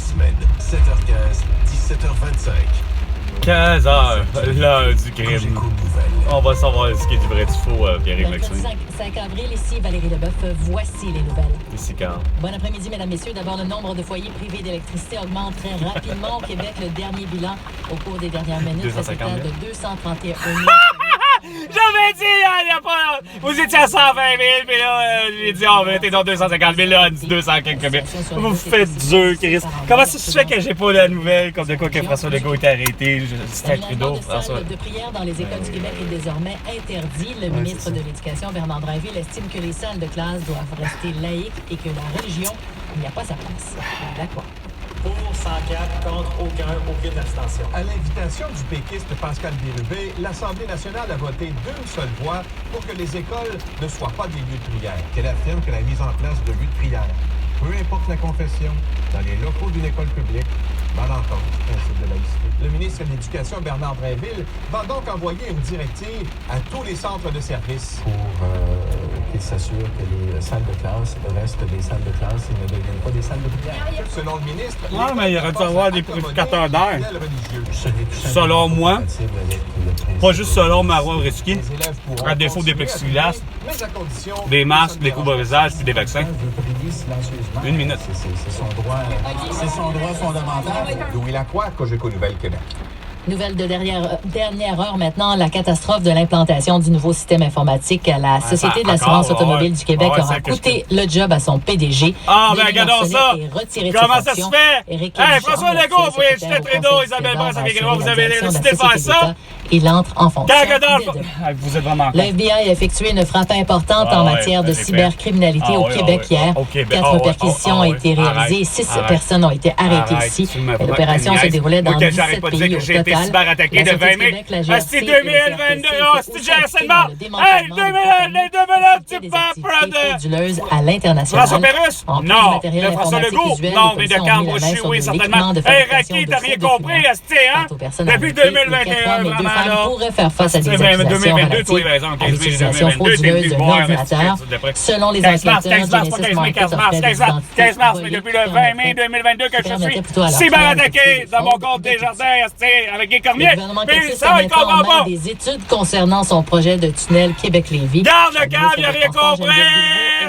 semaine, 7h15, 17h25. 15h, l'heure du crime. Cogeco Nouvelles. On va savoir ce qui est du vrai du faux, Pierre Mercredi Maxime. 5 avril, ici Valérie Leboeuf, voici les nouvelles. Ici quand? Bon après-midi, mesdames, messieurs. D'abord, le nombre de foyers privés d'électricité augmente très rapidement au Québec. Le dernier bilan au cours des dernières minutes fait 250 000. de 231 000. J'avais dit, il y a pas... Vous étiez à 120 000, puis là, j'ai dit, on va être dans 250 000, là, on dit 200 quelques mille. Vous faites dur, Chris. Comment ça se fait que j'ai pas la nouvelle, comme de quoi que François Legault était arrêté? C'était Trudeau, de François. salle de prière dans les écoles du Québec est désormais interdit. Le ministre de l'Éducation, Bernard Drinville, estime que les salles de classe doivent rester laïques et que la religion n'y a pas sa place. D'accord. Pour 104, contre aucune abstention. À l'invitation du péquiste Pascal Bérubé, l'Assemblée nationale a voté d'une seule voix pour que les écoles ne soient pas des lieux de prière. Qu'elle affirme que la mise en place de lieux de prière, peu importe la confession, dans les locaux d'une école publique, va à l'encontre du principe de laïcité. Le ministre de l'Éducation, Bernard Drinville, va donc envoyer une directive à tous les centres de services. Pour qu'ils s'assurent que les salles de classe restent des salles de classe et ne deviennent pas des salles de prière. Selon le ministre... Ouais, mais il aurait dû avoir des purificateurs d'air. Selon moi, pas juste selon Marois Risky, à défaut des plexiglas, des masques, des couvre-visages puis des vaccins. Une minute. C'est son droit fondamental. Louis Lacroix, Cogeco Nouvelles Québec. Nouvelle de dernière heure maintenant, la catastrophe de l'implantation du nouveau système informatique à la Société de l'assurance automobile du Québec aura coûté le job à son PDG. Ah, ben regardons ça! Comment ça se fait? Hey, François Legault, vous voyez, Justin Trudeau, Isabelle Brun, vous avez décidé de faire ça? Il entre en fonction. Vous êtes vraiment Le FBI a effectué une frappe importante en matière de cybercriminalité au Québec hier. 4 perquisitions ont été réalisées et 6 personnes ont été arrêtées ici. L'opération se déroulait dans 17 pays au total. Cyberattaqué de 20 000. C'est 2022, c'est GSNMA. Hey, 2000, tu pas frauduleuse à l'international. François Pérusse? Non. De François Legault? Non, mais de Cambrouche, oui, certainement. Hey, Raki, t'as rien compris, hein? Depuis 2021, vraiment, là. Pourrait faire face à des accusations relatives à l'utilisation frauduleuse d'un ordinateur. Selon les enquêteurs, 15 mars, mais depuis le 20 mai 2022 que je suis cyberattaqué dans mon compte Desjardins, avec des cormiers. Mais ça va être comprend pas. Des études concernant son projet de tunnel Québec-Lévis. Garde le câble, il a rien compris.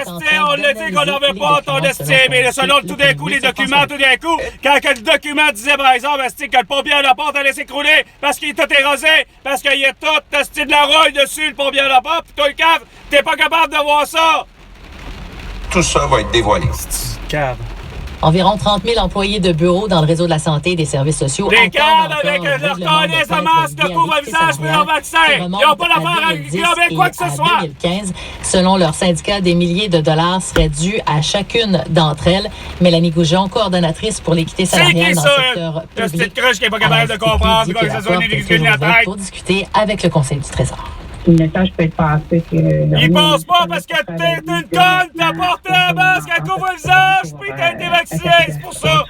On l'a dit qu'on n'avait pas ton estime. Mais selon tout d'un coup, les documents, tout d'un coup, quand le document disait, par exemple, que le pompier à la porte allait s'écrouler parce qu'il est tout érosé, parce qu'il y a tout style de la rouille dessus, le pompier à la porte, pis toi, le cave, t'es pas capable de voir ça. Tout ça va être dévoilé. Cave. Environ 30 000 employés de bureaux dans le réseau de la santé et des services sociaux. Les cadres avec leur connaissance de masque, de couvre-visage et leur vaccin. Ils n'ont pas l'affaire à englober quoi que ce soit. 2015, selon leur syndicat, des milliers de dollars seraient dus à chacune d'entre elles. Mélanie Goujon, coordonnatrice pour l'équité salariale dans le secteur public. C'est qui ça? Le petite cruche qui n'est pas capable de comprendre quoi que ce soit ni d'expliquer la tête. Pour discuter avec le Conseil du Trésor. Le message peut être passé que... Il passe pas parce que t'es une conne, t'as porté un masque, elle couvre le visage, puis t'as été vacciné, c'est pour ça.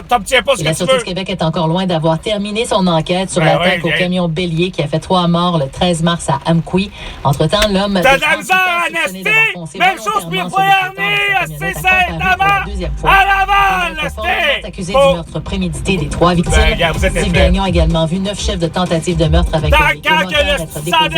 T'obtiens pas ce que tu veux. La Sûreté du Québec est encore loin d'avoir terminé son enquête sur l'attaque au camion bélier qui a fait 3 morts le 13 mars à Amqui. Entre-temps, l'homme... T'as de la misère à Nasty! Même chose pour les poignards, c'est Saint-Amand! À Laval, Nasty! Accusé du meurtre prémédité des 3 victimes. Steve Gagnon a également vu 9 chefs de tentative de meurtre avec des moteurs être déposés contre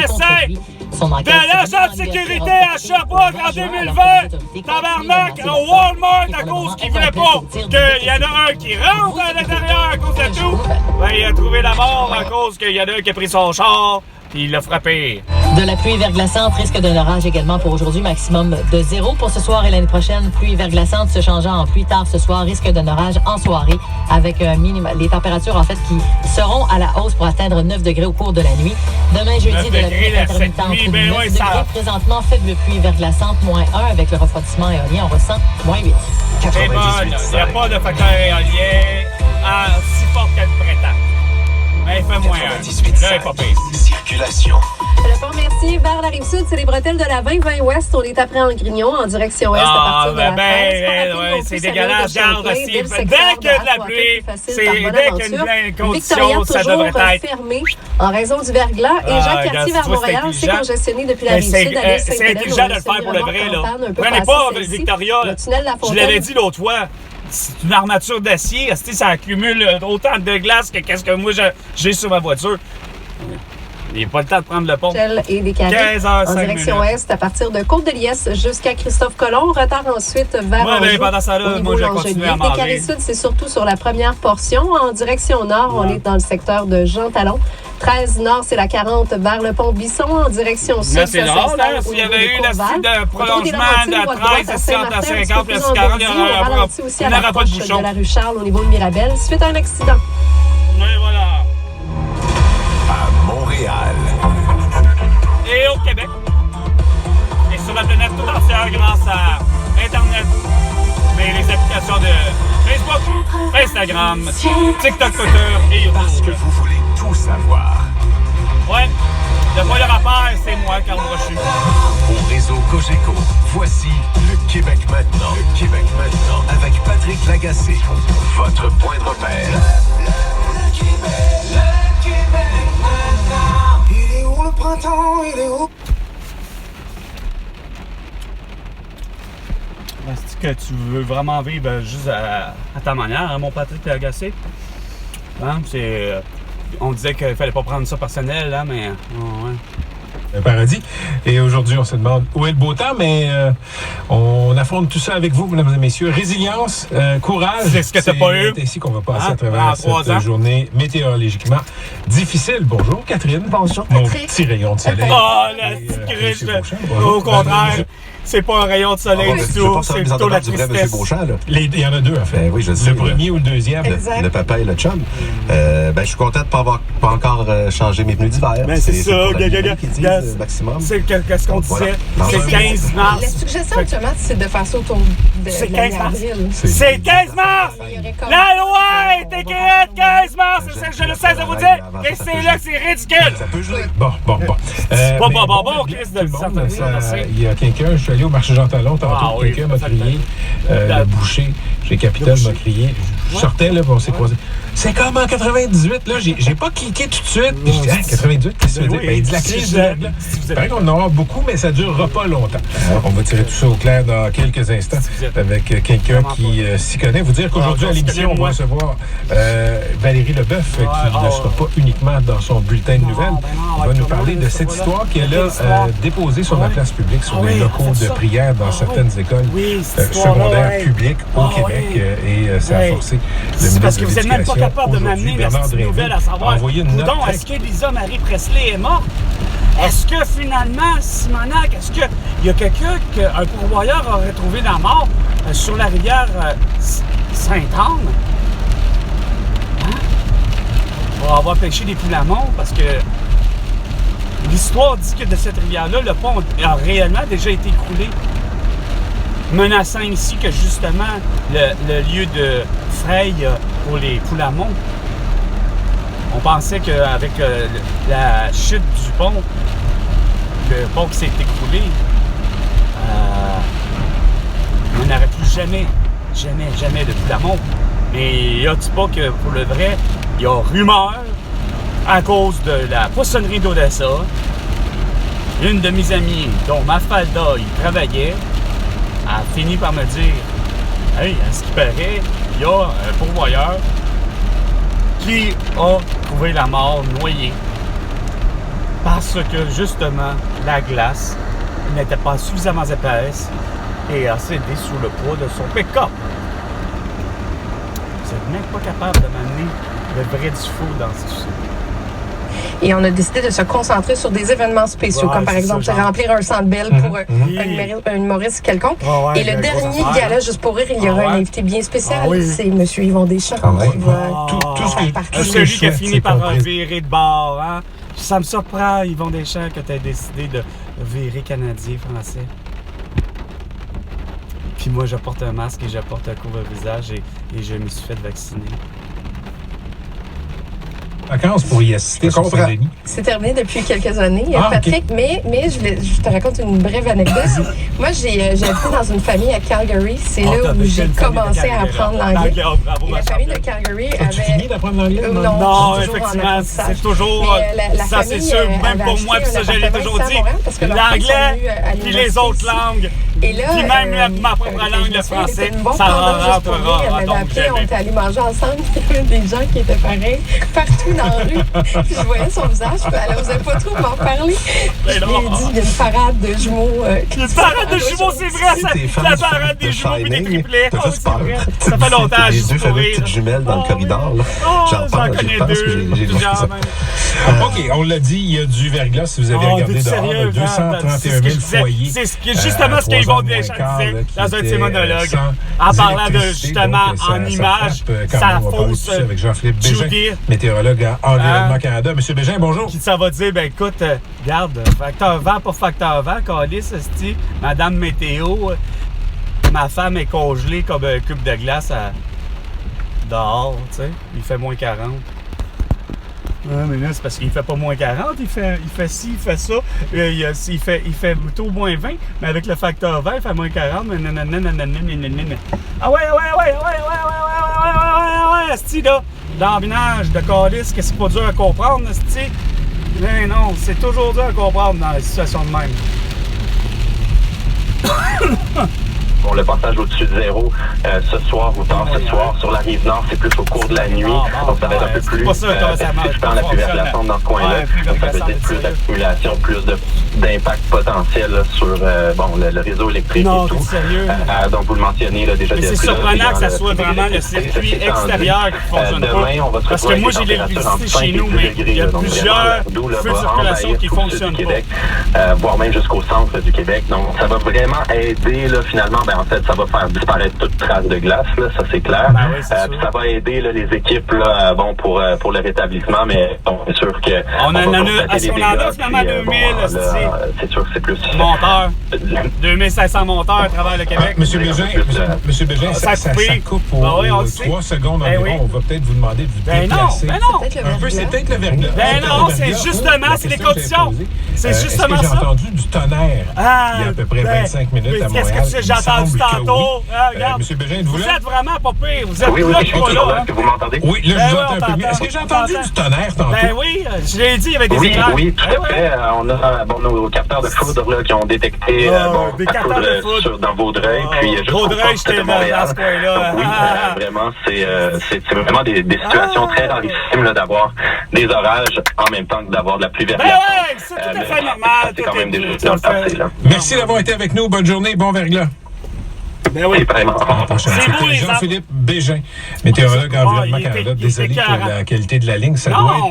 lui. Son enquête de l'agent de sécurité à Sherbrooke en 2020, tabarnak, au Walmart à cause qu'il voulait pas qu'il y en a un qui rentre à l'intérieur à cause de tout. Ben, il a trouvé la mort à cause qu'il y en a un qui a pris son char puis il l'a frappé. De la pluie verglaçante, risque d'un orage également pour aujourd'hui, maximum de 0 pour ce soir et l'année prochaine. Pluie verglaçante se changeant en pluie tard ce soir, risque d'un orage en soirée avec un minimum. Les températures en fait qui seront à la hausse pour atteindre 9 degrés au cours de la nuit. Demain jeudi, de la pluie intermittente, 9 degrés. Présentement, faible pluie verglaçante, -1 avec le refroidissement éolien, on ressent -8. C'est bon, il n'y a pas de facteur éolien si fort qu'elle prétend. Mais il fait moins 1. Là, il est pas pire. Circulation. Le Pont-Mercier vers la Rive-Sud, c'est les bretelles de la 20-20 Ouest. On est après en Grignon, en direction Est à partir de la 13. C'est dégueulasse. Genre, dès qu'il y a de la pluie, dès qu'il y a une condition, ça devrait être fermé en raison du verglas. Et Jacques-Cartier vers Montréal, c'est congestionné depuis la Rive-Sud. C'est intelligent de le faire pour le vrai, là. Prenez pas Victoria. Je l'avais dit l'autre fois. c'est une armature d'acier. Ça accumule autant de glace que qu'est-ce que moi j'ai sur ma voiture. Il n'y a pas le temps de prendre le pont. Et des carrés 15h05 en direction est à partir de Côte-de-Liesse jusqu'à Christophe-Colomb. Retard ensuite vers Anjou. Pendant ça, là, moi, je vais continuer à manger. Des carrés sud, c'est surtout sur la première portion. En direction nord, on est dans le secteur de Jean-Talon. 13 nord, c'est la 40 vers le pont Bisson. En direction sud, là, c'est drôle, hein? S'il y avait eu de prolongement de 13 à 50 plus 40, il n'y aurait pas de bouchon. De la rue Charles au niveau de Mirabel, suite à un accident. Oui, voilà. À Montréal. Et au Québec. Et sur la planète tout entière grâce à Internet. Mais les applications de Facebook, Instagram, TikTok, Twitter et YouTube. Parce que vous voulez tout savoir. Ouais. Le point de rapport, c'est moi, Carl Brochu. Au réseau Cogeco, voici le Québec maintenant. Le Québec maintenant avec Patrick Lagacé. Votre point de repère. Le Québec maintenant. Il est où le printemps? Il est où? Est-ce que tu veux vraiment vivre juste à ta manière, hein, mon Patrick Lagacé? Hein, on disait qu'il fallait pas prendre ça personnel, là, mais... ouais. Un paradis. Et aujourd'hui, on se demande où est le beau temps, mais on affronte tout ça avec vous, mesdames et messieurs. Résilience, courage. C'est ce que t'as pas eu. C'est ici qu'on va passer à travers cette journée météorologiquement difficile. Bonjour, Catherine. Bonjour, Mon Patrick. petit rayon de soleil. Oh, la petite cruche! Au contraire, c'est pas un rayon de soleil du tout, c'est plutôt la tristesse. Il y en a deux, en fait. Oui, je sais. Le premier ou le deuxième. Le papa et le chum. Je suis content de ne pas encore changer mes pneus d'hiver. Ben, c'est ça, maximum. C'est qu'est-ce qu'on disait. C'est 15 mars. La suggestion actuellement, c'est de faire ça autour de l'année avril. C'est 15 mars! La loi est écrite 15 mars! C'est ça que je le sais de vous dire! Et c'est là que c'est ridicule! Ça peut jouer. Bon. Chris de Il y a quelqu'un, je suis allé au marché Jean-Talon tantôt, quelqu'un m'a crié, le boucher chez Capitole m'a crié, je sortais là, on s'est croisés. C'est comme en 98, là, j'ai pas cliqué tout de suite. Puis je dis, 98, qu'est-ce que ça veut dire? Ben, il dit la crise de l'aigle. Il paraît qu'on en aura beaucoup, mais ça durera pas longtemps. On va tirer tout ça au clair dans quelques instants avec quelqu'un qui s'y connaît. Vous dire qu'aujourd'hui, à l'émission, on va recevoir Valérie Leboeuf, qui ne sera pas uniquement dans son bulletin de nouvelles. Elle va nous parler de cette histoire qu'elle a déposée sur la place publique, sur les locaux de prière dans certaines écoles secondaires publiques au Québec. Et ça a forcé le ministre parce que de vous n'êtes même pas capable de m'amener la Bernard petite nouvelle à savoir, coudonc, est-ce que Lisa Marie Presley est morte? Est-ce que finalement, Simonac, est-ce qu'il y a quelqu'un qu'un pourvoyeur aurait trouvé la mort sur la rivière Sainte-Anne? Hein? Pour avoir pêché des poulamons, parce que l'histoire dit que de cette rivière-là, le pont a réellement déjà été écroulé, menaçant ici que justement le lieu de Freil pour les poulamons. On pensait qu'avec la chute du pont, le pont qui s'est écroulé, on n'aurait plus jamais de poulamons. Mais y a-t-il pas que pour le vrai, il y a rumeur à cause de la poissonnerie d'Odessa. Une de mes amies, dont Mafalda y travaillait, a fini par me dire « Hey, à ce qui paraît, il y a un pourvoyeur qui a trouvé la mort noyée parce que, justement, la glace n'était pas suffisamment épaisse et a cédé sous le poids de son pick-up. » Vous n'êtes même pas capable de m'amener le vrai du faux dans tout ça. Et on a décidé de se concentrer sur des événements spéciaux, comme par exemple remplir un centre belle pour un humoriste quelconque. Et le dernier gala, juste pour rire, il y aura un invité bien spécial, c'est M. Yvon Deschamps qui va tout celui qui a fini par virer de bord. Hein? Ça me surprend, Yvon Deschamps, que tu aies décidé de virer canadien, français. Puis moi, je porte un masque et je porte un couvre-visage et je me suis fait vacciner. Vacances pour y assister sur Saint-Denis. C'est terminé depuis quelques années, Patrick, mais je te raconte une brève anecdote. Moi, j'ai habité dans une famille à Calgary. C'est là où j'ai commencé à apprendre l'anglais. La famille de Calgary avait... As-tu fini d'apprendre l'anglais? Non, effectivement, c'est toujours... Ça, c'est sûr, même pour moi, puis ça, je l'ai toujours dit. L'anglais, puis les autres langues, Et là, puis même ma propre langue, le français, ça rentrera. Elle m'avait appelé, on était allés manger ensemble. Il y avait des gens qui étaient pareils partout dans la rue. Puis je voyais son visage, puis elle n'osait pas trop m'en parler. Je lui ai dit, il y a une parade de jumeaux. Une parade de jumeaux, c'est vrai, ça! La parade des jumeaux et des triplets. Oh, c'est vrai. Ça fait longtemps, les juste deux pour fameux rire. petites jumelles dans le corridor. Là. J'en connais deux. OK, on l'a dit, il y a du verglas, si vous avez regardé dehors, 231 000 foyers. C'est justement ce qu'Yvon Deschamps disait dans un de ses monologues, en parlant de, justement, en images, sa fausse avec Jean-Philippe Bégin, météorologue à Environnement Canada. Monsieur Bégin, bonjour. Qui ça va dire, ben écoute, regarde, facteur vent pour facteur vent, calice, esti, Madame Météo, ma femme est congelée comme un cube de glace dehors, tu sais, il fait moins 40. Ouais, mais là, c'est parce qu'il fait pas moins 40, il fait ci, il fait ça, il fait plutôt moins 20, mais avec le facteur 20, il fait moins 40, mais ah ouais, esti, là, l'embinage de calice, qu'est-ce qui est pas dur à comprendre, esti? Mais non, c'est toujours dur à comprendre dans les situations de même. Bon, le passage au-dessus de zéro ce soir ou tard ce soir sur la rive nord, c'est plus au cours de la nuit. Donc ça va être un peu plus participant à la pluie verglaçante dans ce coin-là. Donc ça veut dire plus d'accumulation, plus d'impact potentiel là, sur le réseau électrique et tout. Donc vous le mentionnez là, déjà. Mais c'est surprenant que ça soit vraiment le circuit extérieur qui fonctionne pas. Parce que moi j'ai l'électricité chez nous, mais il y a plusieurs feux de circulation qui fonctionnent pas. Voire même jusqu'au centre du Québec. Donc ça va vraiment aider là, finalement. En fait, ça va faire disparaître toute trace de glace, là, ça c'est clair. Ben oui, ça va aider là, les équipes là, pour le rétablissement, mais bon, c'est sûr que... On en a finalement 2000, c'est sûr que c'est plus... Monteurs. 2500 monteurs à travers le Québec. Monsieur Bégin, ça coupe pour 3 secondes environ. On va peut-être vous demander de vous déplacer. C'est peut-être le verglas. Ben non, c'est justement, c'est les conditions. C'est justement ça. Est-ce que j'ai entendu du tonnerre il y a à peu près 25 minutes à Montréal? Qu'est-ce que j'ai entendu tantôt? Regarde. Monsieur Bégin, vous êtes vraiment pas pire. Vous êtes oui, là, je suis toujours là. Est-ce que vous m'entendez? Oui, là, je vous entends un peu mieux. Est-ce que j'ai entendu du tonnerre tantôt? Ben oui, je l'ai dit, il y avait des éclairs. Oui, tout à fait. On a nos capteurs de foudre là, qui ont détecté des capteurs de foudre dans Vaudreuil. Vaudreuil, j'étais dans ce coin-là. Oui, vraiment, c'est vraiment des situations très rarissimes là, d'avoir des orages en même temps que d'avoir de la pluie verglaçante. Ben ouais, c'est tout à fait normal. C'est quand même déjà dans le passé. Merci d'avoir été avec nous. Bonne journée, bon verglas. Ben oui. C'était Jean-Philippe Bégin, météorologue à Environnement Canada. Désolé pour la qualité de la ligne. Ça doit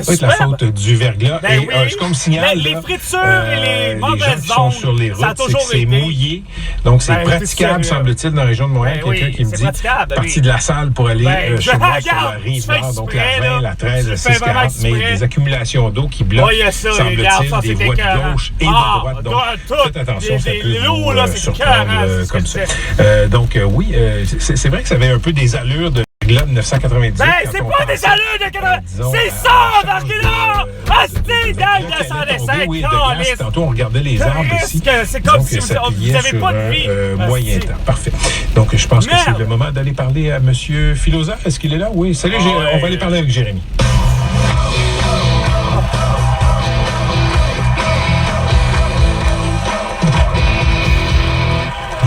être la faute du verglas. Ben et ce qu'on me signale, les fritures et les mauvaises gens qui sont sur les routes, c'est que c'est mouillé. Donc, c'est praticable, semble-t-il, dans la région de Montréal. Quelqu'un qui me dit, partie de la salle pour aller chez moi sur la rive nord, donc la 20, la 13, la 640, mais des accumulations d'eau qui bloquent, semble-t-il, des voies de gauche et de droite. Donc, faites attention, ça peut vous surprendre comme ça. Donc, oui, c'est vrai que ça avait un peu des allures de Globe 990. Ben, c'est pas des allures de 90. C'est ça, parce que là, Asti, dans le 205, oui, tantôt, on regardait les arbres ici. C'est comme si vous n'avez pas de vie. Moyen temps. Parfait. Donc, je pense que c'est le moment d'aller parler à M. Philosophe. Est-ce qu'il est là? Oui. Salut, on va aller parler avec Jérémy.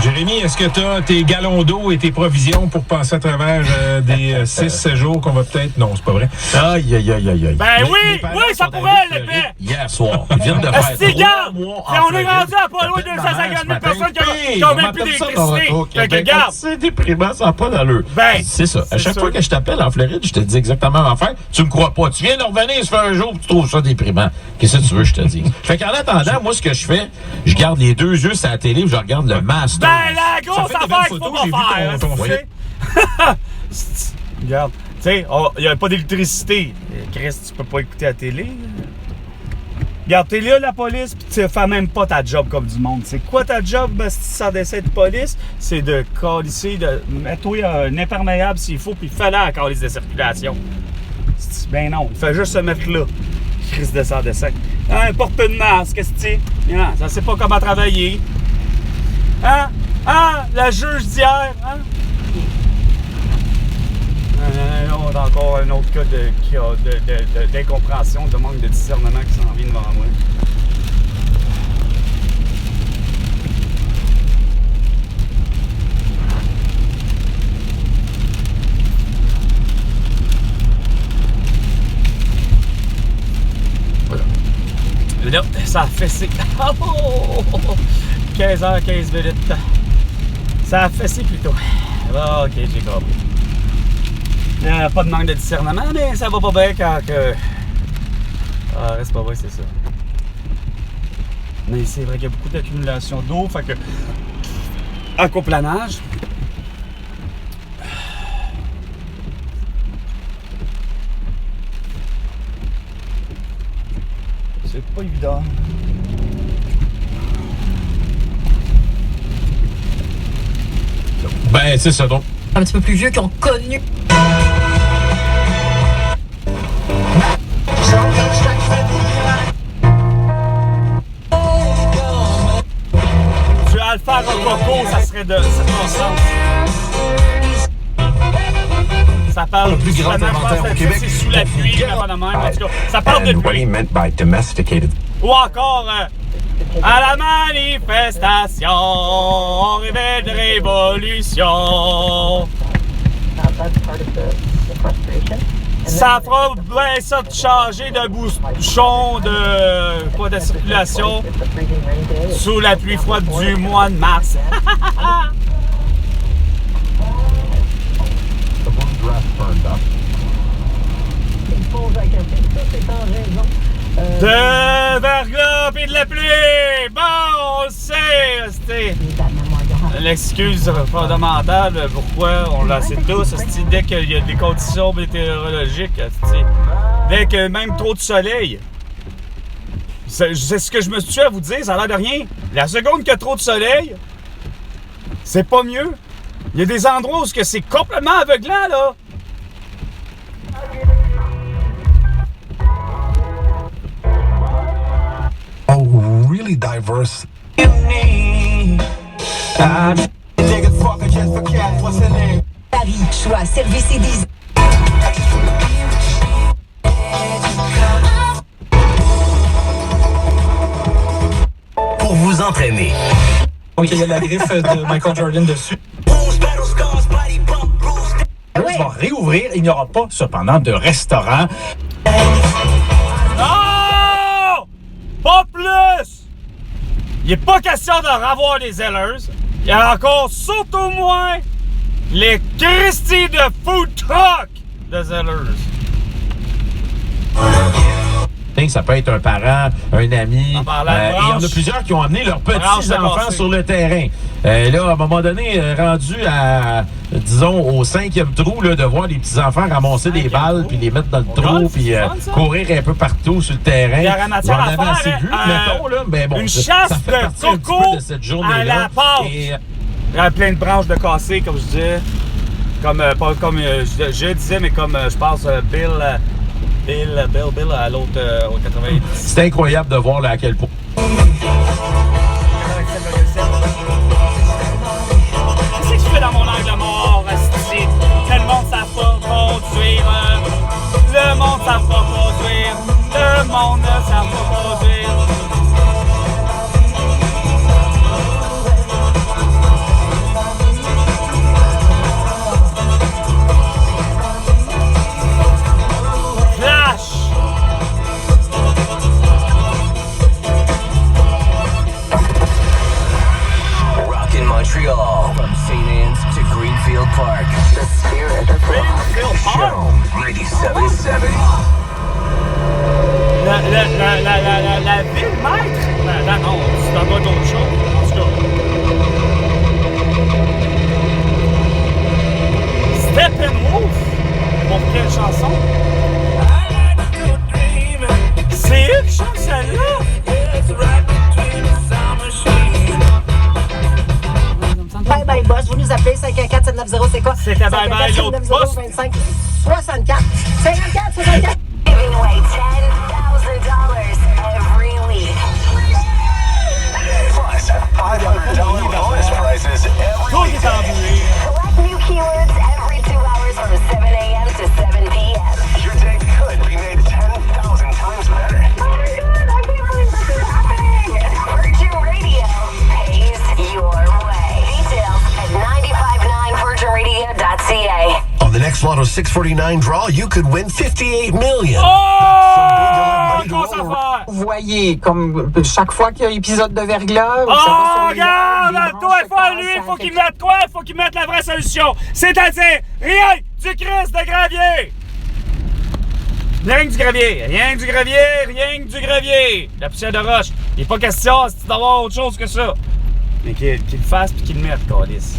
Jérémy, est-ce que tu as tes galons d'eau et tes provisions pour passer à travers des 6 jours qu'on va peut-être... Non, c'est pas vrai. Aïe. Ben oui, ça pourrait, l'épée. Hier soir, ils viennent de faire 3 mois. On est rendu à pas loin de 250 000 personnes qui ont même plus d'électricité. Regarde. C'est déprimant, ça n'a pas d'allure. Ben, c'est ça. À chaque fois que je t'appelle en Floride, je te dis exactement l'affaire. Tu me crois pas. Tu viens de revenir, ça fait un jour, tu trouves ça déprimant. Qu'est-ce que tu veux, je te dis? Fait qu'en attendant, moi, ce que je fais, je garde les 2 yeux sur la télé et je regarde le Master. Ben, la grosse affaire qu'il faut pas faire. Regarde, tu sais, il n'y a pas d'électricité. Chris, tu peux pas écouter la télé. Regarde, t'es là, la police, puis tu fais même pas ta job comme du monde. C'est quoi ta job, sans décès de police? C'est de calisser, de mettre un imperméable s'il faut, puis fais-le à la calice de circulation. Ben non, il fait juste se mettre là. Chris de sans décès. Porte une masque, qu'est-ce que c'est? Ça sait pas comment travailler. La juge d'hier, on a encore un autre cas d'incompréhension, de manque de discernement qui s'en vient devant moi. là, ça a fessé. 15h15 minutes. Ça a fessé plutôt. Ok, j'ai compris. Pas de manque de discernement, mais ça va pas bien quand que... Ah, c'est pas vrai, c'est ça. Mais c'est vrai qu'il y a beaucoup d'accumulation d'eau, fait que... Aquaplanage. C'est pas évident. Ben, c'est ça donc. Un petit peu plus vieux qui ont connu. Du Alpha Rococo, ça serait de circonstance. Ça parle le plus grand inventaire au Québec. C'est sous la pluie, pas de même. En tout cas, ça parle de And what he pluie. meant by domesticated. Ou encore, à la manifestation, on rêvait de révolution. Ça fera bien ça de changer de bouchon de circulation sous la pluie froide du mois de mars. De verglas et de la pluie! Bon, on le sait! C'était l'excuse fondamentale pourquoi on l'a assez tous. Dès qu'il y a des conditions météorologiques, dès que même trop de soleil. C'est ce que je me suis tué à vous dire, ça a l'air de rien. La seconde qu'il y a trop de soleil, c'est pas mieux. Il y a des endroits où c'est complètement aveuglant, là. Oh, really diverse. Paris, choix, service et design. Pour vous entraîner. Donc, il y a la griffe de Michael Jordan dessus. Va réouvrir. Il n'y aura pas, cependant, de restaurant. Non! Pas plus! Il n'est pas question de revoir les Zellers. Il y a encore, surtout moins, les Christy de food truck de Zellers. Ça peut être un parent, un ami. Il y en a plusieurs qui ont amené leurs petits-enfants sur le terrain. Là, à un moment donné, rendu à, disons, au 5e trou, là, de voir les petits-enfants ramasser des balles, puis les mettre dans le trou, puis courir un peu partout sur le terrain. Il y aurait matière à faire, assez vu, mettons, là, mais bon, une ça chasse fait partie de coco de cette à journée-là. la pâte. Il y a plein de branches de cassées, comme je disais. Pas comme je disais, mais comme je pense Bill à l'autre au 90. C'est incroyable de voir là, à quel point. Qu'est-ce que tu fais dans mon angle mort, asti? Que le monde ne savent pas conduire. Le monde ne savent pas conduire. Le monde ne savent pas conduire. Montreal, from St. Anne's to Greenfield Park. The spirit of Greenfield Park. 97.7. La ville maître? Non, c'est en bas d'autre chose. En tout cas. Steppenwolf? Pour quelle chanson? C'est une chanson, celle-là? Bye bye boss, vous nous appelez 514-790, c'est quoi? C'était bye bye l'autre boss. 25 64 54 64. Giving away $10,000 every week. Plus $500 bonus prizes every week. Select new keywords every 2 hours from 7 a.m. to 7 p.m. Your day could be made 10,000 times better. Oh my God, I can't believe this is happening. Virgin Radio pays your way. Details at 959virginradio.ca. On the next Lotto 649 draw, you could win $58 million. Oh! grosse affaire! Vous voyez, comme chaque fois qu'il y a un épisode de verglas... Oh, regarde! Toi, il faut qu'il mette quoi? Il faut qu'il mette la vraie solution. C'est-à-dire, rien du Christ de gravier! Rien que du gravier, rien que du gravier, rien que du gravier! La poussière de roche. Il n'est pas question d'avoir autre chose que ça. Mais qu'il le fasse puis qu'il le mette, câlisse.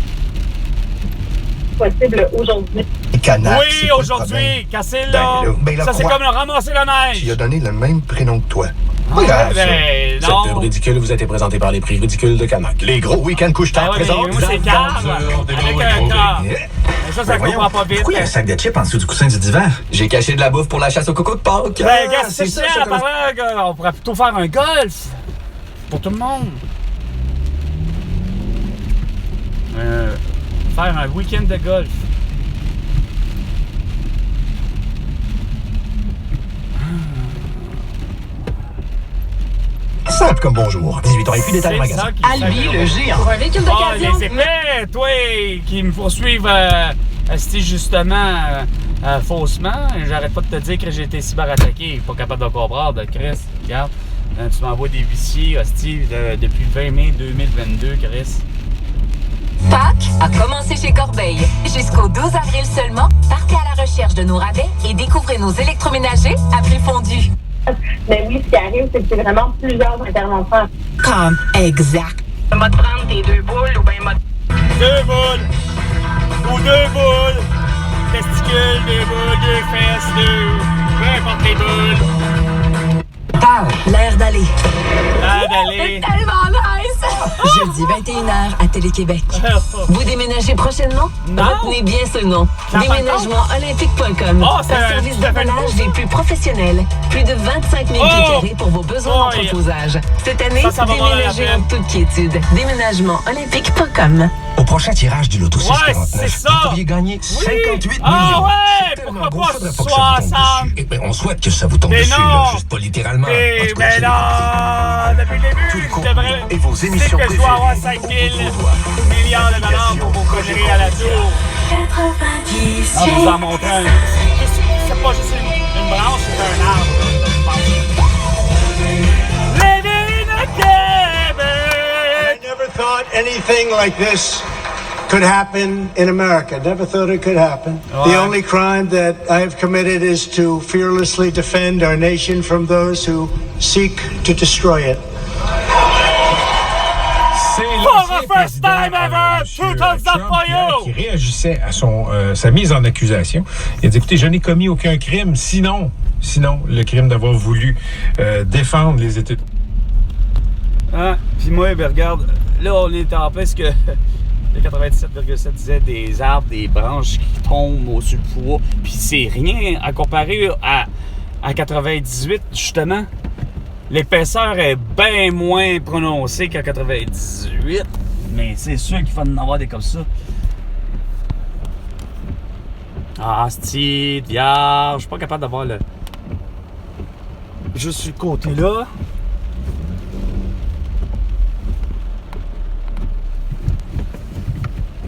Possible aujourd'hui. Oui, aujourd'hui, casser là. Ça, c'est comme ramasser la neige. Tu lui as donné le même prénom que toi. Regarde ça. Cette œuvre ridicule vous a été présentée par les prix ridicules de Canac. Les gros week-ends couche-tard présentent. Moi, c'est Carl, avec un corps. Ça comprend pas vite. Pourquoi il y a un sac de chips en dessous du coussin du divan? J'ai caché de la bouffe pour la chasse au coco de Pâques. Ben, gars, c'est ça, on pourrait plutôt faire un golf. Pour tout le monde. Faire un week-end de golf. Simple comme bonjour. 18 ans et puis détail magasin. Albi, le géant. Pour un véhicule d'occasion. Oh, les épais, toi, qui me poursuivent justement faussement. J'arrête pas de te dire que j'ai été cyberattaqué. Pas capable de comprendre, Chris. Regarde, tu m'envoies des huissiers, hostie, depuis le 20 mai 2022, Chris. Pâques a commencé chez Corbeil. Jusqu'au 12 avril seulement, partez à la recherche de nos rabais et découvrez nos électroménagers à prix fondu. Ben oui, ce qui arrive, c'est que c'est vraiment plusieurs interventions. Comme exact. M'a te prendre tes 2 boules ou bien m'a... 2 boules! Ou 2 boules! Testicules, 2 boules, 2 fesses, 2... Peu importe les boules! L'air d'aller. L'air d'aller. C'est tellement nice! Jeudi 21h à Télé-Québec. Vous déménagez prochainement? Non. Retenez bien ce nom. Déménagementolympique.com. Oh, un service de ménage des plus professionnels. Plus de 25 000 pieds carrés pour vos besoins d'entreposage. Cette année, déménagez en toute quiétude. Déménagementolympique.com. Au prochain tirage du Loto 649, c'est ça. vous pourriez gagner 58 millions. Ah ouais! Pourquoi pas 60? Eh ben, on souhaite que ça vous tombe Mais dessus, non! là, juste pas littéralement. Mais non! Depuis le début, je devrais... Et vos émissions que je dois avoir 5 000 milliards de dollars pour vos conneries à la tour. 90. Ah, vous en montrez un. C'est pas juste une branche, c'est un arbre. Living in Québec! I never thought anything like this could happen in America. Never thought it could happen. The only crime that I have committed is to fearlessly defend our nation from those who seek to destroy it. For the first time ever, 2 thumbs up for you! Qui réagissait à sa mise en accusation. Il a dit, écoutez, je n'ai commis aucun crime, sinon le crime d'avoir voulu défendre les États. Hein? Puis moi, ben regarde, là, on est en place que le 97,7 disait des arbres, des branches qui tombent au-dessus du poids. Puis c'est rien à comparer à 98, justement. L'épaisseur est bien moins prononcée qu'à 98. Mais c'est sûr qu'il faut en avoir des comme ça. Ah, c'est vierge. Je suis pas capable d'avoir le... Juste sur le côté là.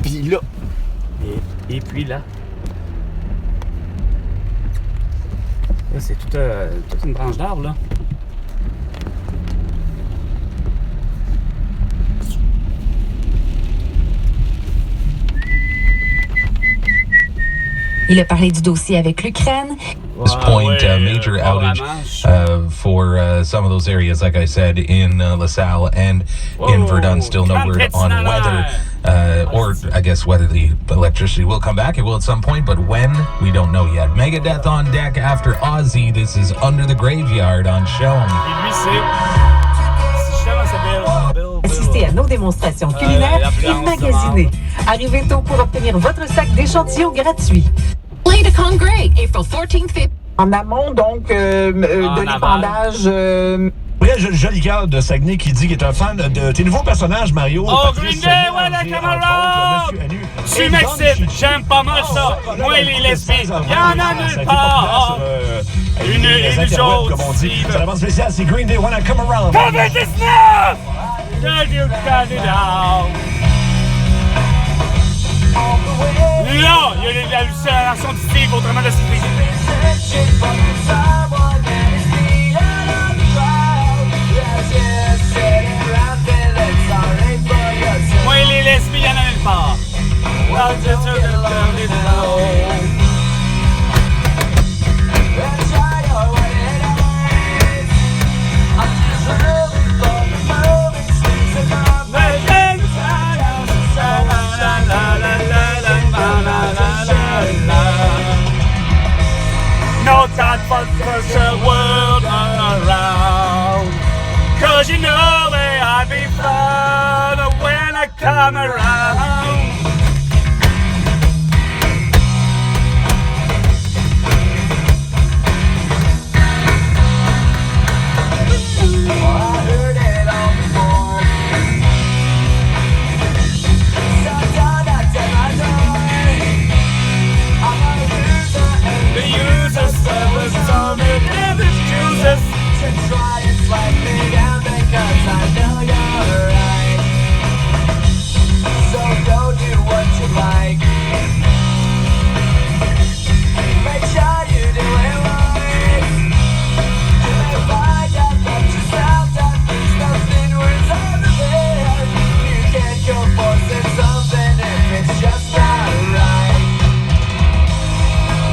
Puis là. Et puis là. Là, c'est toute une branche d'arbre, là. Il a parlé du dossier avec l'Ukraine. This point, major outage for some of those areas, like I said, in LaSalle and in Verdun. Still no word on whether, or I guess whether the electricity will come back. It will at some point, but when, we don't know yet. Megadeth on deck after Ozzy. This is Under the Graveyard on Shelm. Assistez à nos démonstrations culinaires et magasinées. Arrivez tôt pour obtenir votre sac d'échantillons gratuit. Play to come great, April 14th, 15th. En amont, donc, de l'épandage... Après, joli gars de Saguenay qui dit qu'il est un fan de tes nouveaux personnages, Mario. Oh, Green Day, ouais, la camarade! Tu m'excites, j'aime pas mal ça. Moi, les lesbiennes, il y en a nulle part. Une illusion. Comme on dit. Sa demande spéciale, c'est Green Day, When I Come Around. COVID-19! Là, il y a l'hallucination du Steve, autrement de ce No time for the world around. Cause you know where I'll be found when I come around.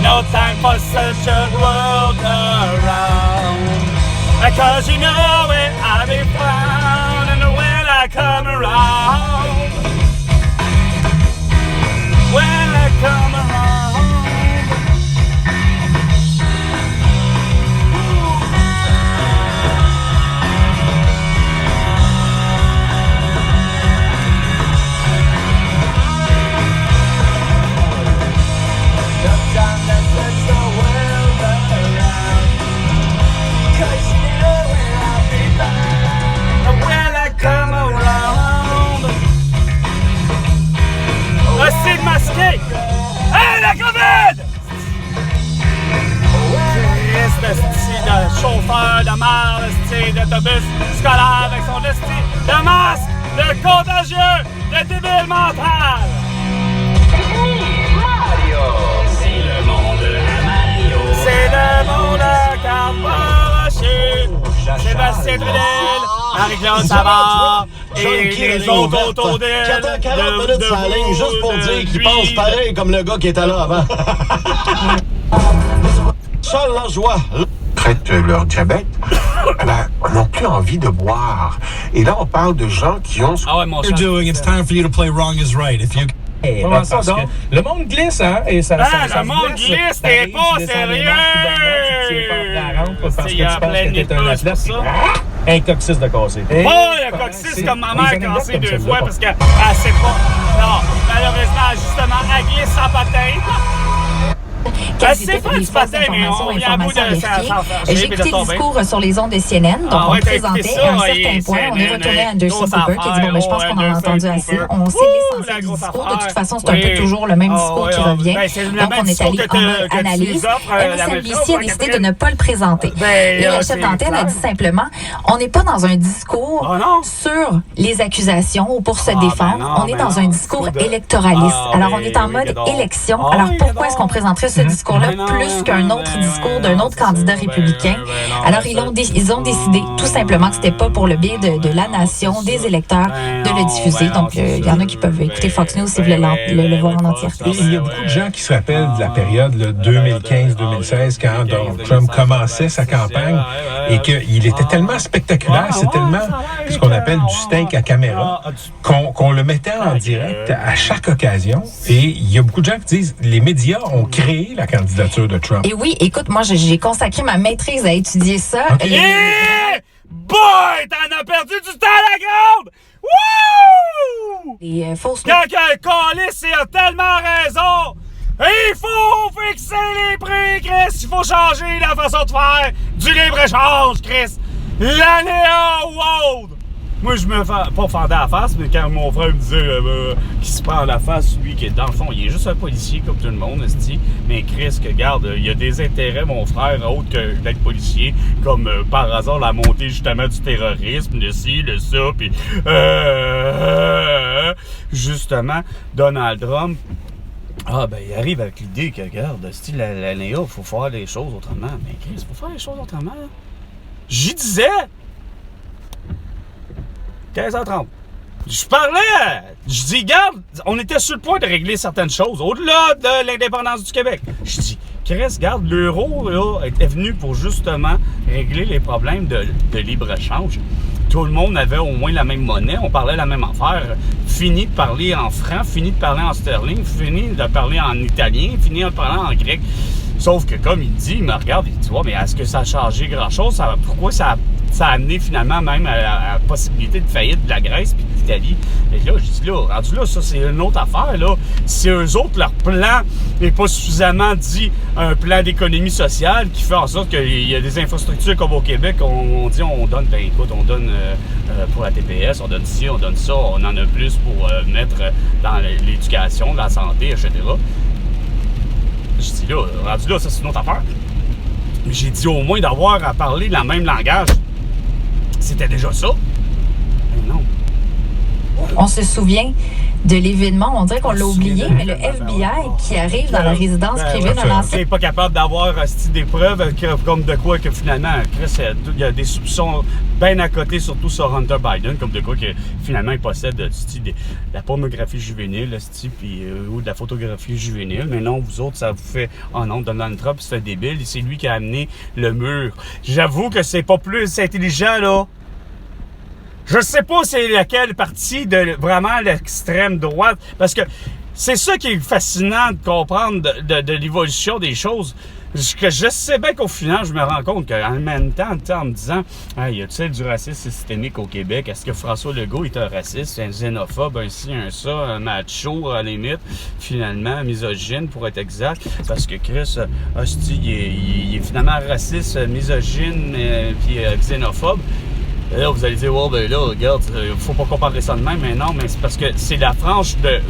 No time for such a world around. Cause you know where I'll be found and when I come around. When I come around. C'est masqué! Hey, la COVID! Christ, de chauffeur de merde, d'autobus scolaire avec son esti de masque, de contagieux, de débile mental! Mario! C'est le monde à Mario! C'est le monde à Carporocher! Sébastien Trudel, Marie-Claude Savard, et les autres autour d'elle. Qui attend 40 minutes sur la ligne juste pour dire qu'il pense pareil comme le gars qui était là avant. Seule la joie. Traitent leur diabète, n'ont plus envie de boire. Et là, on parle de gens qui ont... Ah ouais, mon You're doing, it's time for you to play wrong is right. If you... Comment ça, donc? Le monde glisse, hein? Et ça, le monde glisse, t'es pas sérieux! Il y a plein de athlète, ça. Un coccyx de cassé. Le coccyx comme ma mère cassé 2 fois parce qu'elle sait pas. Non, malheureusement, justement, elle glisse sans patin. C'est pas du patin, mais on vient à bout de J'ai écouté le discours sur les ondes de CNN, donc on présentait à un certain point, on est retourné à Anderson Cooper qui a dit, bon, je pense qu'on en a entendu assez. On sait l'essentiel du discours. De toute façon, c'est un peu toujours le même discours qui revient. Donc, on est allé en analyse. MSNBC a décidé de ne pas le présenter. Et la chef d'antenne a dit simplement, on n'est pas dans un discours sur les accusations ou pour se défendre. On est dans un discours électoraliste. Alors, on est en mode élection. Alors, pourquoi est-ce qu'on présenterait ce discours-là plus qu'un autre discours d'un autre candidat républicain? Alors, ils ont décidé tout simplement que c'était pas pour le bien de la nation, des électeurs, de le diffuser. Donc, il y en a qui peuvent écouter Fox News si vous voulez le voir en entièreté. Il y a beaucoup de gens qui se rappellent de la période 2015-2016 quand Donald Trump commençait sa campagne et qu'il était tellement spectaculaire, c'est tellement ce qu'on appelle du steak à caméra, qu'on le mettait en direct à chaque occasion. Et il y a beaucoup de gens qui disent les médias ont créé la candidature de Trump. Et oui, écoute, moi, j'ai consacré ma maîtrise à étudier ça. Okay. Boy, t'en as perdu du temps à la grande! Wouh! Les fausses... Quelqu'un calisse, il a tellement raison! Il faut fixer les prix, Chris! Il faut changer la façon de faire du libre-échange, Chris! L'année wow! Moi, je me fais pas fender à la face, mais quand mon frère me disait qu'il se prend à la face, lui, qui est dans le fond, il est juste un policier comme tout le monde, esti. Mais Chris, que regarde, il y a des intérêts, mon frère, autres que d'être policier, comme par hasard la montée justement du terrorisme, le ci, le ça, puis justement, Donald Trump. Ah, ben, il arrive avec l'idée que, regarde, style l'année il faut faire les choses autrement. Mais Chris, il faut faire les choses autrement, là. J'y disais! 15h30. Je parlais, je dis, regarde, on était sur le point de régler certaines choses, au-delà de l'indépendance du Québec. Je dis, Chris, regarde, l'euro là, était venu pour justement régler les problèmes de libre-échange. Tout le monde avait au moins la même monnaie, on parlait la même affaire. Fini de parler en franc, fini de parler en sterling, fini de parler en italien, fini de parler en grec. Sauf que comme il dit, il me regarde, il dit, ouais, mais est-ce que ça a changé grand-chose? Pourquoi ça a amené finalement même à la possibilité de faillite de la Grèce puis de l'Italie? Et là, je dis, là, rendu là, ça, c'est une autre affaire, là. Si eux autres, leur plan n'est pas suffisamment dit un plan d'économie sociale qui fait en sorte qu'il y a des infrastructures comme au Québec, on dit, on donne, ben écoute, on donne pour la TPS, on donne ci, on donne ça, on en a plus pour mettre dans l'éducation, la santé, etc. Je dis là, rendu là, ça c'est une autre affaire. Mais j'ai dit au moins d'avoir à parler le même langage. C'était déjà ça. Mais non. On se souvient de l'événement, on dirait qu'on l'a oublié, mais le FBI qui arrive dans la résidence privée d'un ancien... n'est pas capable d'avoir des preuves comme de quoi que finalement, il y a des soupçons bien à côté, surtout sur Hunter Biden, comme de quoi que finalement il possède de la pornographie juvénile ou de la photographie juvénile. Mais non, vous autres, ça vous fait... Oh non, Donald Trump, c'est débile, et c'est lui qui a amené le mur. J'avoue que c'est pas plus intelligent, là. Je sais pas c'est laquelle partie de vraiment l'extrême droite, parce que c'est ça qui est fascinant de comprendre de l'évolution des choses. Que je sais bien qu'au final, je me rends compte qu'en même temps, en me disant, hey, y a-t-il du racisme systémique au Québec? Est-ce que François Legault est un raciste, un xénophobe, un ci, un ça, un macho, à la limite, finalement, misogyne pour être exact? Parce que Chris, hostie, il est finalement raciste, misogyne, puis xénophobe. Et là, vous allez dire, oh, ben là, regarde, faut pas comparer ça de même, mais non, mais c'est parce que c'est la frange de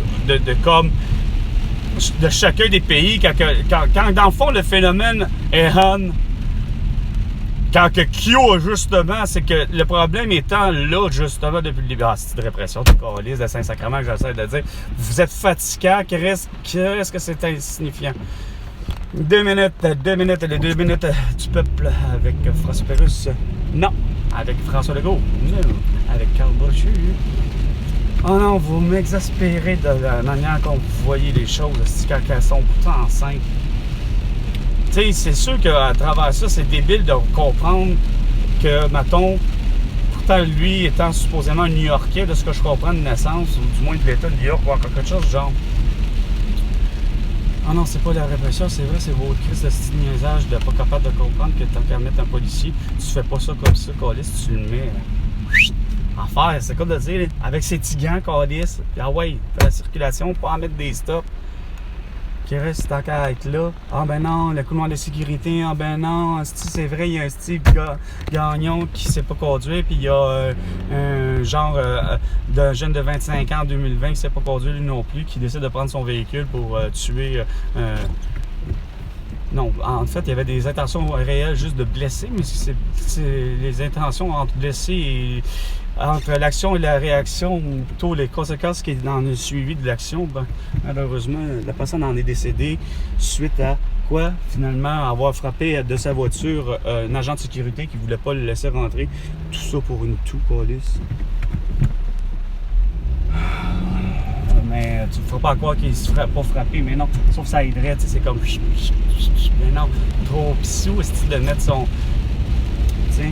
chacun des pays, quand dans le fond, le phénomène est quand que Q, justement, c'est que le problème étant là, justement, depuis le début, c'est de répression, de coalition, de Saint-Sacrement, que j'essaie de dire, vous êtes fatigant, qu'est-ce que c'est insignifiant? 2 minutes, les 2 minutes du peuple avec François Pérusse. Non. Avec François Legault. Non. Avec Carl Brochu. Oh non, vous m'exaspérez de la manière dont vous voyez les choses, quand elles sont pourtant enceintes. Tu sais, c'est sûr qu'à travers ça, c'est débile de comprendre que, mettons, pourtant lui étant supposément un New-Yorkais, de ce que je comprends de naissance, ou du moins de l'État de New York, ou encore quelque chose du genre. Ah non, c'est pas la répression, c'est vrai, c'est vos crises de style niaisage de pas capable de comprendre que tant qu'à mettre un policier, tu fais pas ça comme ça, câlisse, tu le mets en faire. C'est comme de dire, avec ses petits gants, câlisse, ah ouais, la circulation, pas en mettre des stops. Qui reste tant qu'à être là. Ah ben non, le couloir de sécurité, ah ben non, c'est vrai, il y a un Steve Gagnon qui sait pas conduire, puis il y a un genre d'un jeune de 25 ans en 2020 qui sait pas conduire lui non plus, qui décide de prendre son véhicule pour tuer... Non, en fait, il y avait des intentions réelles juste de blesser, mais c'est les intentions entre blesser et... Entre l'action et la réaction, ou plutôt les conséquences qui est dans le suivi de l'action, ben, malheureusement, la personne en est décédée suite à quoi? Finalement, avoir frappé de sa voiture un agent de sécurité qui ne voulait pas le laisser rentrer. Tout ça pour une police. Mais tu ne feras pas croire qu'il ne se ferait pas frapper, mais non, sauf que ça aiderait, tu sais, c'est comme... Mais non, trop pissou, est-ce de mettre son... Tu sais...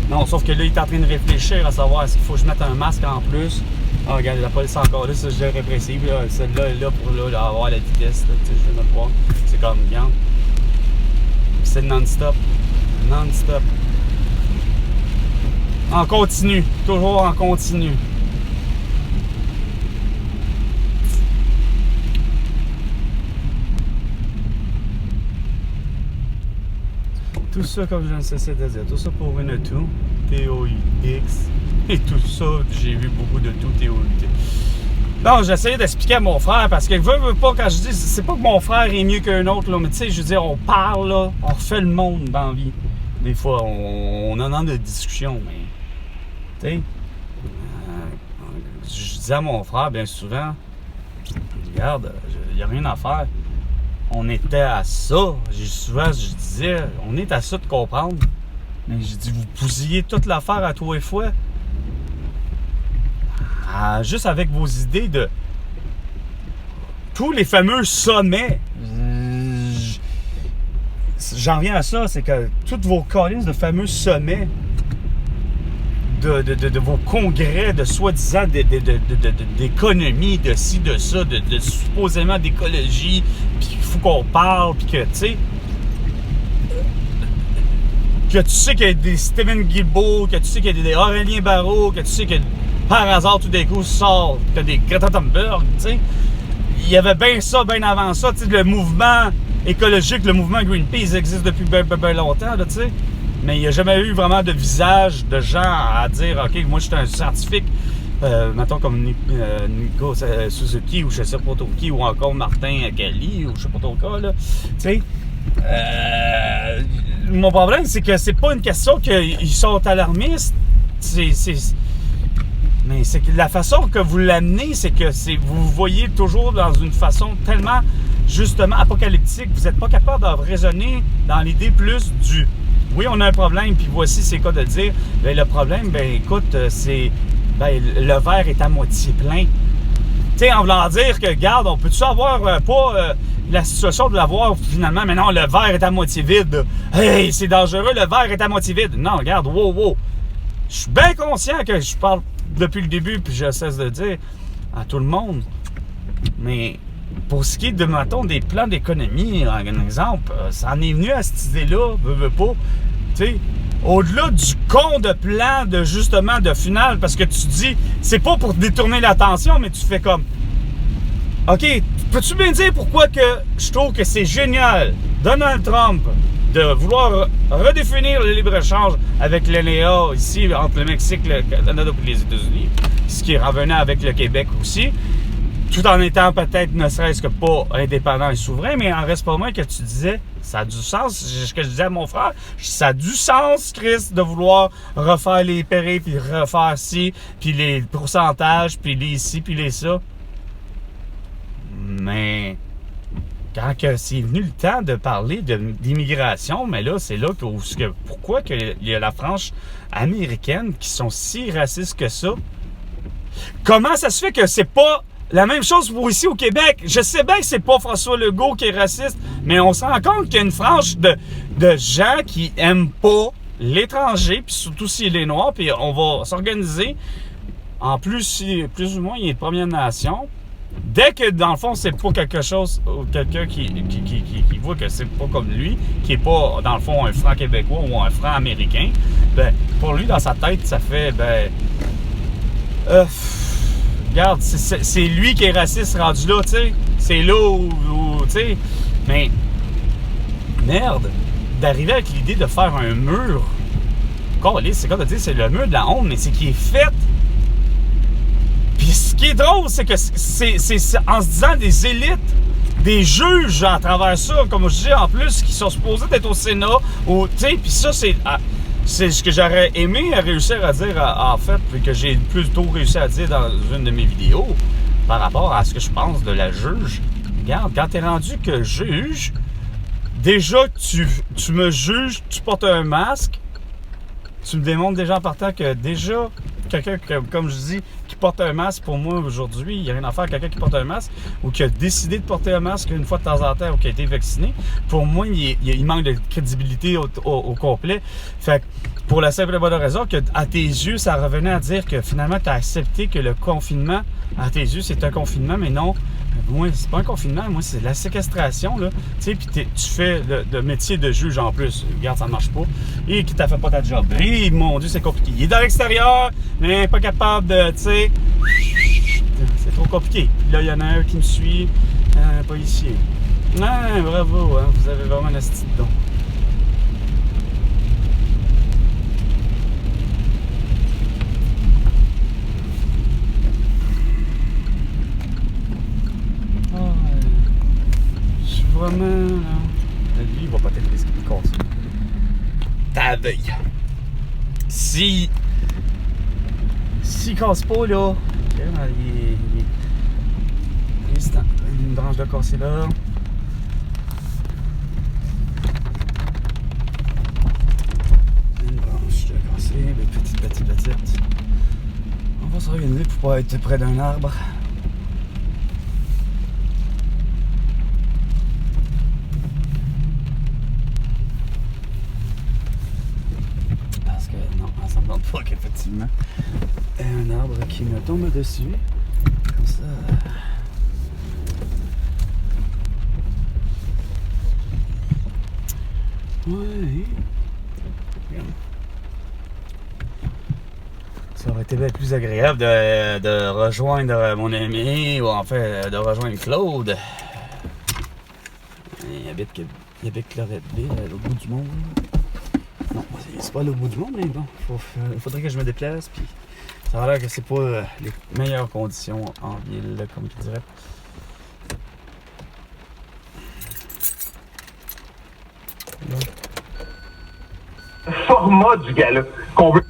Non, sauf que là, il est en train de réfléchir à savoir est-ce qu'il faut que je mette un masque en plus. Ah, regarde, la police encore là, c'est gel répressif. Celle-là est là pour là, avoir la vitesse. Là, je vais me voir. C'est comme, regarde. C'est non-stop. Non-stop. En continu. Toujours en continu. Tout ça, comme je ne cessais de dire, tout ça pour une tout, T-O-I-X, et tout ça, j'ai vu beaucoup de tout, T-O-I-T. Non, j'essayais d'expliquer à mon frère, parce que veut pas, quand je dis, c'est pas que mon frère est mieux qu'un autre, là, mais tu sais, je veux dire, on parle, là, on refait le monde dans la vie. Des fois, on en a des discussions, mais, tu sais, je disais à mon frère, bien souvent, regarde, il n'y a rien à faire. On était à ça. Souvent, je disais, on est à ça de comprendre. Mais j'ai dit, vous bousillez toute l'affaire à tous les fois. juste avec vos idées de tous les fameux sommets. J'en reviens à ça, c'est que toutes vos collines de fameux sommets de vos congrès de soi-disant d'économie, de ci, de ça, de supposément d'écologie, puis qu'il faut qu'on parle, puis que, tu sais, qu'il y a des Stephen Guilbeault, que tu sais qu'il y a des Aurélien Barrault, que tu sais que par hasard, tout d'un coup, sort, que des Greta Thunberg, tu sais. Il y avait bien ça, bien avant ça, tu sais, le mouvement écologique, le mouvement Greenpeace existe depuis bien longtemps, tu sais. Mais il n'y a jamais eu vraiment de visage de gens à dire « OK, moi, je suis un scientifique, mettons comme Nico Suzuki ou je sais pas trop qui, ou encore Martin Kelly, ou je sais pas trop quoi, là. » Tu sais, mon problème, c'est que c'est pas une question qu'ils sont alarmistes, mais c'est que la façon que vous l'amenez, c'est que vous vous voyez toujours dans une façon tellement, justement, apocalyptique. Vous n'êtes pas capable de raisonner dans l'idée plus du... Oui, on a un problème, puis voici c'est quoi de dire. Ben, le problème, ben écoute, c'est... Ben, le verre est à moitié plein. Tu sais, en voulant dire que, regarde, on peut-tu avoir pas la situation de l'avoir finalement, mais non, le verre est à moitié vide. Hey, c'est dangereux, le verre est à moitié vide. Non, regarde, wow. Je suis bien conscient que je parle depuis le début, puis je cesse de dire à tout le monde. Mais pour ce qui est de, mettons, des plans d'économie, un exemple, ça en est venu à cette idée-là, veux pas. Tu sais, au-delà du con de plan, de justement, de final, parce que tu dis, c'est pas pour détourner l'attention, mais tu fais comme, OK, peux-tu bien dire pourquoi que je trouve que c'est génial, Donald Trump, de vouloir redéfinir le libre-échange avec l'NEA ici, entre le Mexique, le Canada et les États-Unis, ce qui revenait avec le Québec aussi, tout en étant peut-être ne serait-ce que pas indépendant et souverain, mais en reste pas moins que tu disais, ça a du sens, ce que je disais à mon frère, ça a du sens, Chris, de vouloir refaire les périls, puis refaire ci, puis les pourcentages, puis les ci, puis les ça. Mais quand c'est venu le temps de parler d'immigration, mais là, c'est là que pourquoi il y a la frange américaine qui sont si racistes que ça? Comment ça se fait que c'est pas la même chose pour ici au Québec? Je sais bien que c'est pas François Legault qui est raciste, mais on se rend compte qu'il y a une frange de gens qui aiment pas l'étranger, puis surtout s'il est noir, puis on va s'organiser. En plus, si plus ou moins il est de Première Nation. Dès que, dans le fond, c'est pas quelque chose, quelqu'un qui voit que c'est pas comme lui, qui est pas, dans le fond, un franc québécois ou un franc américain, ben, pour lui, dans sa tête, ça fait, ben... regarde, c'est lui qui est raciste rendu là, tu sais. C'est là où tu sais. Mais, merde, d'arriver avec l'idée de faire un mur. C'est quoi de dire, c'est le mur de la honte, mais c'est qui est fait. Puis ce qui est drôle, c'est que c'est en se disant des élites, des juges à travers ça, comme je dis en plus, qui sont supposés être au Sénat, tu sais, puis ça, c'est ce que j'aurais aimé réussir à dire, en fait, puis que j'ai plutôt réussi à dire dans une de mes vidéos, par rapport à ce que je pense de la juge. Regarde, quand t'es rendu que juge, déjà, tu me juges, tu portes un masque, tu me démontres déjà en partant que déjà, quelqu'un, comme je dis, qui porte un masque, pour moi, aujourd'hui, il n'y a rien à faire. Quelqu'un qui porte un masque ou qui a décidé de porter un masque une fois de temps en temps ou qui a été vacciné, pour moi, il manque de crédibilité au complet. Fait que, pour la simple et bonne raison que, à tes yeux, ça revenait à dire que finalement, tu as accepté que le confinement, à tes yeux, c'est un confinement, mais non. Moi, c'est pas un confinement, moi, c'est la séquestration, là. Tu sais, puis tu fais le métier de juge en plus. Regarde, ça marche pas. Et qui t'a fait pas ta job. Et mon Dieu, c'est compliqué. Il est dans l'extérieur, mais pas capable de, tu sais. C'est trop compliqué. Puis là, il y en a un qui me suit. Pas ici. Bravo, hein, vous avez vraiment un style don. Vraiment, là. Lui, il va peut-être risquer de casser. Ta veille. S'il casse pas, là. Il une branche de casser là. Une branche de casser. Petite. On va s'en s'organiser pour pas être près d'un arbre. Parce que non, ça me demande pas qu'effectivement un arbre qui me tombe dessus. Comme ça. Ouais. Ça aurait été bien plus agréable de rejoindre mon ami, ou en fait de rejoindre Claude. Il habite Claretteville, à l'autre bout du monde. Non, c'est pas à l'autre bout du monde, mais bon, il faudrait que je me déplace. Puis ça a l'air que c'est pas les meilleures conditions en ville, comme tu dirais. Le format du gala qu'on veut.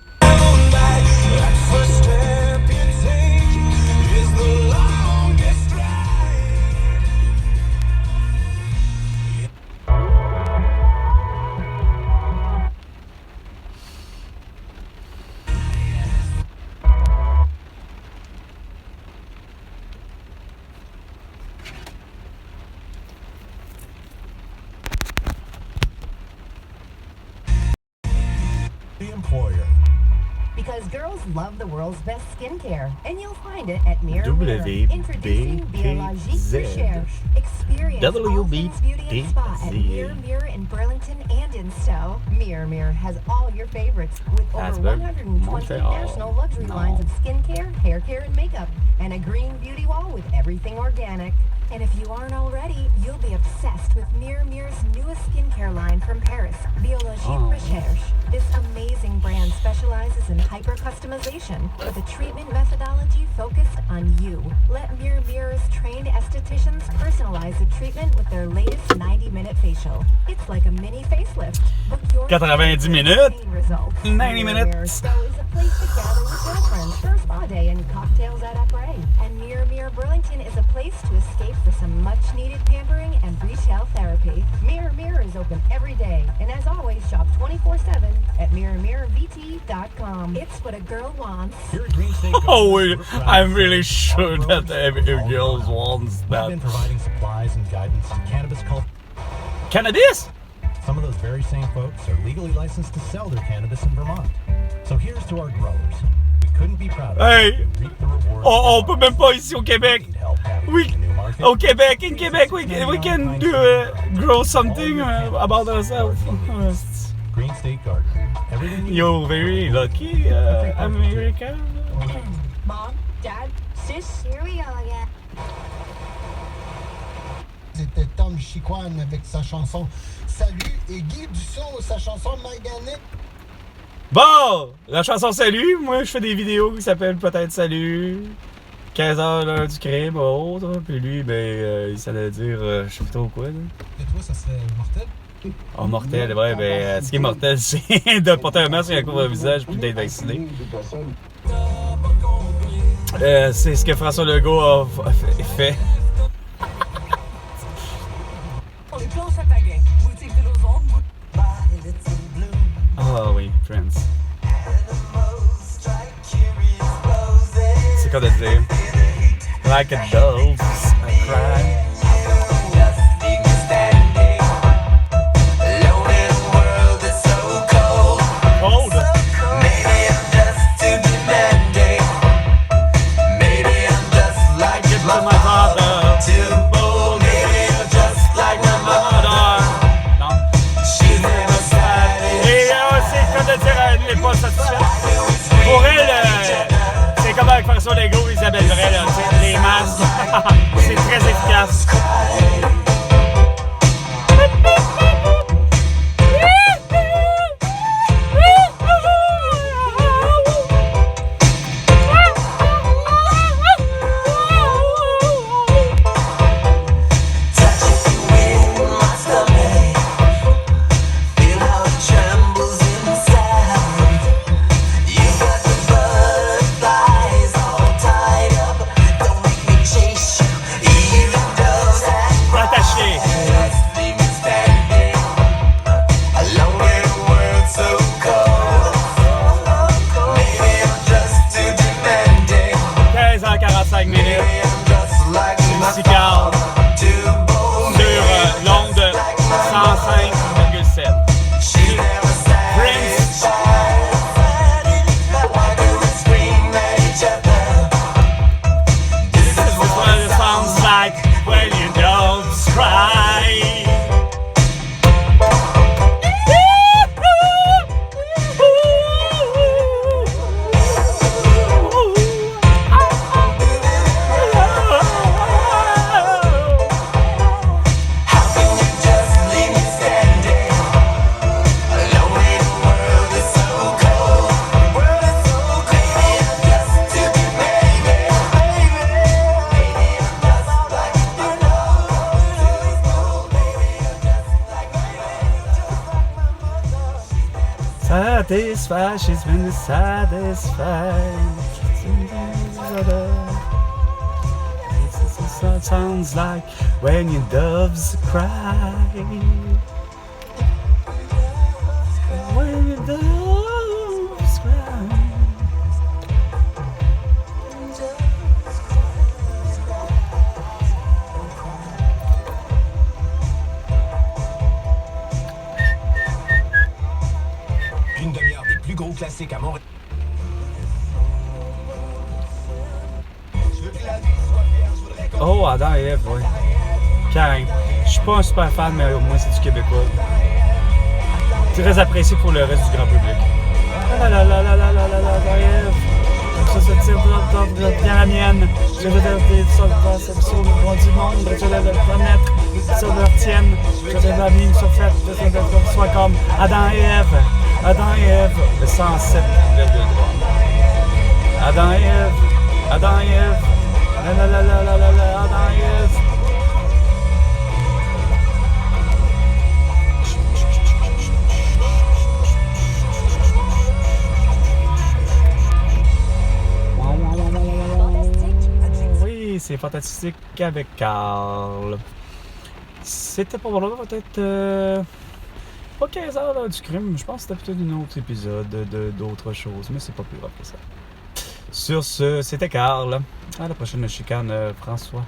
Because girls love the world's best skincare, and you'll find it at Mirror Mirror. Introducing Biologique Recherche. Experience all things beauty and spa at Mirror Mirror in Burlington and in Stowe. Mirror Mirror has all your favorites with over 120 national luxury lines of skincare, hair care, and makeup, and a green beauty wall with everything organic. And if you aren't already, you'll be obsessed with Mirror Mirror's newest skincare line from Paris, Biologique Recherche. This amazing brand specializes in hyper-customization with a treatment methodology focused on you. Let Mirror Mirror's trained estheticians personalize the treatment with their latest 90-minute facial. It's like a mini facelift. Book your 90 minutes. 90 minutes. So is a place to gather with girlfriends for a spa day and cocktails at Après. And Mirror Mirror Burlington is a place to escape for some much-needed pampering and breach health therapy. Mirror Mirror is open every day, and as always, shop 24/7 at mirrormirrorvt.com. It's what a girl wants. Oh, I'm really sure that every girl wants that. We've been providing supplies and guidance to cannabis culture. Cannabis? Some of those very same folks are legally licensed to sell their cannabis in Vermont. So here's to our growers. We couldn't be prouder. Hey! On peut même pas ici au Québec. Oui, au Québec, in Quebec, we can do grow something about ourselves. Green State Garden. Everything You're very lucky, America. Mom, Dad, Sis, here we go again. C'était Tom Chiquan avec sa chanson Salut et Guy Dussault, sa chanson Maganet. Bon, la chanson Salut, moi je fais des vidéos qui s'appellent peut-être Salut, 15h l'heure du crime ou autre, puis lui, ben, il s'allait dire, je sais pas trop quoi. Là. Et toi, ça serait mortel? Oh, mortel, ouais, ben, ce qui est mortel, c'est de porter un masque et un couvre-visage puis d'être vacciné. C'est ce que François Legault a fait. Ah oui, Friends. C'est quoi de dire? Like a dove, I cry. Pour elle, c'est comme avec François Legault, Isabelle Brel, les masques. 105,7. Prince. This is what it sounds like when your dogs cry. Satisfied, she's been satisfied. This is what it sounds like when your doves cry. When your doves cry. Une demi-heure des plus gros classiques à Montréal. Oh, Adam et Ève, oui. Carrément. Je suis pas un super fan, mais au moins c'est du québécois. Très apprécié pour le reste du grand public. La la la la la la la la Adam et Ève. Ça se tire bien la mienne. Je veux dire des soldats sur le bois du monde. Je lève la planète, sur leur tienne. Je lève la ligne sur faite. Je veux qu'on soit comme Adam et Ève. Adam et Ève, le 107,3. Adam et Ève. Adam et Ève. La la la la la la la, Adam et Ève. Oui, c'est fantastique avec Carl. C'était pas bon, peut-être pas 15 heures du crime. Je pense que c'était peut-être un autre épisode d'autre chose, mais c'est pas plus grave que ça. Sur ce, c'était Carl. À la prochaine chicane, François.